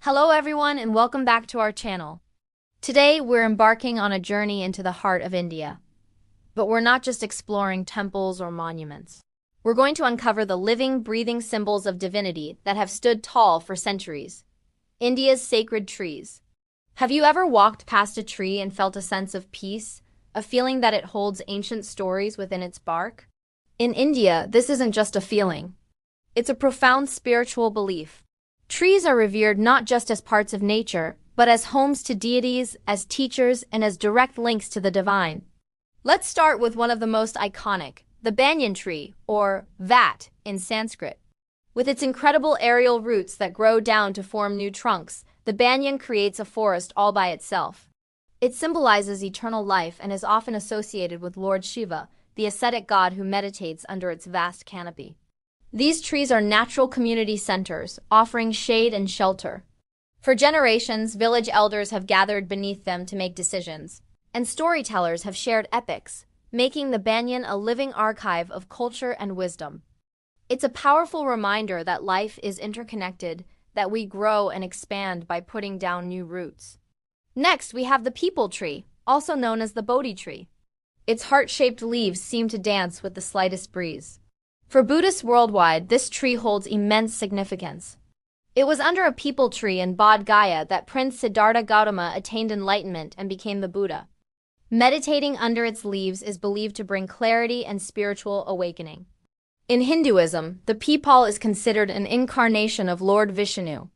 Hello everyone and welcome back to our channel. Today we're embarking on a journey into the heart of India. But we're not just exploring temples or monuments. We're going to uncover the living, breathing symbols of divinity that have stood tall for centuries. India's sacred trees. Have you ever walked past a tree and felt a sense of peace, a feeling that it holds ancient stories within its bark? In India, this isn't just a feeling. It's a profound spiritual belief. Trees are revered not just as parts of nature, but as homes to deities, as teachers, and as direct links to the divine. Let's start with one of the most iconic, the banyan tree, or vat in Sanskrit. With its incredible aerial roots that grow down to form new trunks, the banyan creates a forest all by itself. It symbolizes eternal life and is often associated with Lord Shiva, the ascetic god who meditates under its vast canopy. These trees are natural community centers, offering shade and shelter. For generations, village elders have gathered beneath them to make decisions, and storytellers have shared epics, making the banyan a living archive of culture and wisdom. It's a powerful reminder that life is interconnected, that we grow and expand by putting down new roots. Next, we have the Peepal Tree, also known as the Bodhi Tree. Its heart-shaped leaves seem to dance with the slightest breeze. For Buddhists worldwide, this tree holds immense significance. It was under a peepal tree in Bodh Gaya that Prince Siddhartha Gautama attained enlightenment and became the Buddha. Meditating under its leaves is believed to bring clarity and spiritual awakening. In Hinduism, the peepal is considered an incarnation of Lord Vishnu.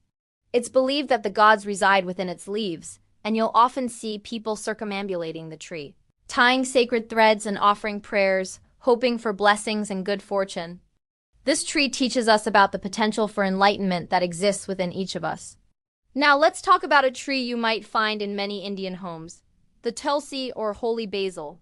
It's believed that the gods reside within its leaves, and you'll often see people circumambulating the tree, tying sacred threads and offering prayers, hoping for blessings and good fortune. This tree teaches us about the potential for enlightenment that exists within each of us. Now let's talk about a tree you might find in many Indian homes, the tulsi or holy basil.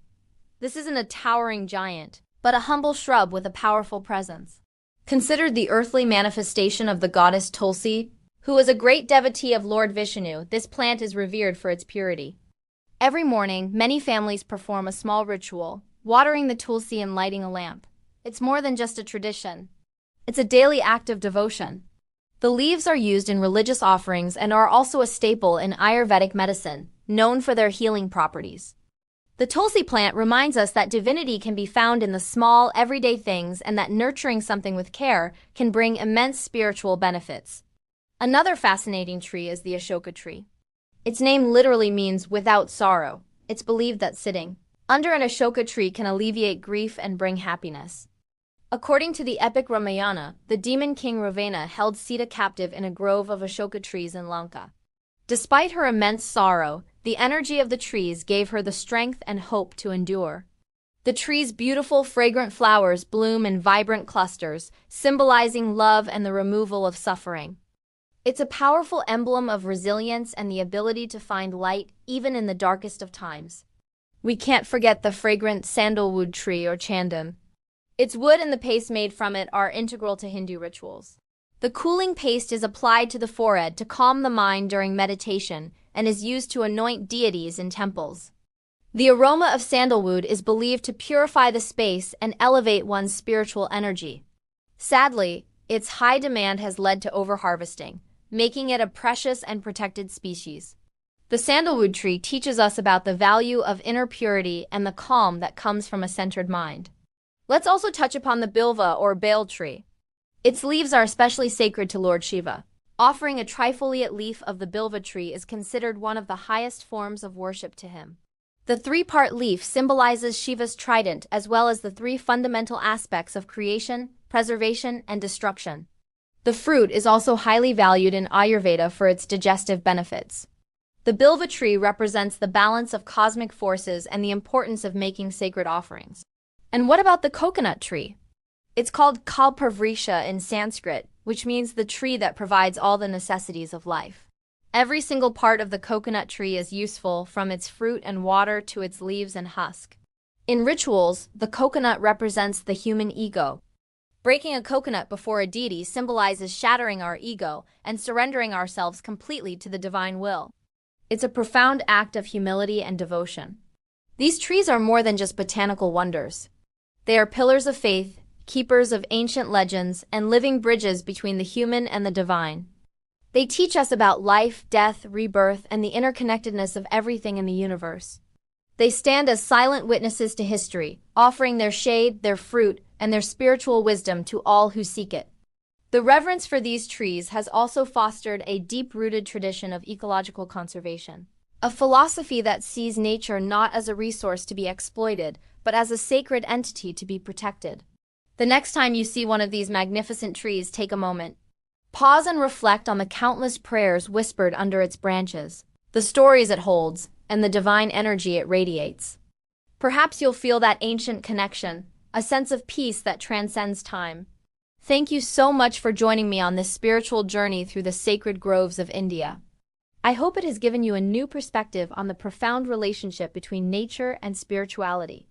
This isn't a towering giant, but a humble shrub with a powerful presence. Considered the earthly manifestation of the goddess Tulsi, who is a great devotee of Lord Vishnu, this plant is revered for its purity. Every morning, many families perform a small ritual, watering the tulsi and lighting a lamp. It's more than just a tradition. It's a daily act of devotion. The leaves are used in religious offerings and are also a staple in Ayurvedic medicine, known for their healing properties. The tulsi plant reminds us that divinity can be found in the small, everyday things and that nurturing something with care can bring immense spiritual benefits. Another fascinating tree is the Ashoka tree. Its name literally means without sorrow. It's believed that sitting under an Ashoka tree can alleviate grief and bring happiness. According to the epic Ramayana, the demon king Ravana held Sita captive in a grove of Ashoka trees in Lanka. Despite her immense sorrow, the energy of the trees gave her the strength and hope to endure. The tree's beautiful, fragrant flowers bloom in vibrant clusters, symbolizing love and the removal of suffering. It's a powerful emblem of resilience and the ability to find light even in the darkest of times. We can't forget the fragrant sandalwood tree or chandan. Its wood and the paste made from it are integral to Hindu rituals. The cooling paste is applied to the forehead to calm the mind during meditation and is used to anoint deities in temples. The aroma of sandalwood is believed to purify the space and elevate one's spiritual energy. Sadly, its high demand has led to overharvesting, making it a precious and protected species. The sandalwood tree teaches us about the value of inner purity and the calm that comes from a centered mind. Let's also touch upon the bilva or bale tree. Its leaves are especially sacred to Lord Shiva. Offering a trifoliate leaf of the bilva tree is considered one of the highest forms of worship to him. The three-part leaf symbolizes Shiva's trident as well as the three fundamental aspects of creation, preservation, and destruction. The fruit is also highly valued in Ayurveda for its digestive benefits. The bilva tree represents the balance of cosmic forces and the importance of making sacred offerings. And what about the coconut tree? It's called Kalpavrisha in Sanskrit, which means the tree that provides all the necessities of life. Every single part of the coconut tree is useful, from its fruit and water to its leaves and husk. In rituals, the coconut represents the human ego. Breaking a coconut before a deity symbolizes shattering our ego and surrendering ourselves completely to the divine will. It's a profound act of humility and devotion. These trees are more than just botanical wonders. They are pillars of faith, keepers of ancient legends, and living bridges between the human and the divine. They teach us about life, death, rebirth, and the interconnectedness of everything in the universe. They stand as silent witnesses to history, offering their shade, their fruit, and their spiritual wisdom to all who seek it. The reverence for these trees has also fostered a deep-rooted tradition of ecological conservation, a philosophy that sees nature not as a resource to be exploited, but as a sacred entity to be protected. The next time you see one of these magnificent trees, take a moment. Pause and reflect on the countless prayers whispered under its branches, the stories it holds, and the divine energy it radiates. Perhaps you'll feel that ancient connection, a sense of peace that transcends time. Thank you so much for joining me on this spiritual journey through the sacred groves of India. I hope it has given you a new perspective on the profound relationship between nature and spirituality.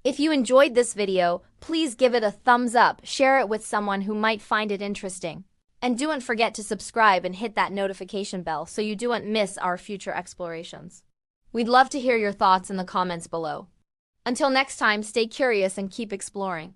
If you enjoyed this video, please give it a thumbs up, share it with someone who might find it interesting. And don't forget to subscribe and hit that notification bell so you don't miss our future explorations. We'd love to hear your thoughts in the comments below. Until next time, stay curious and keep exploring.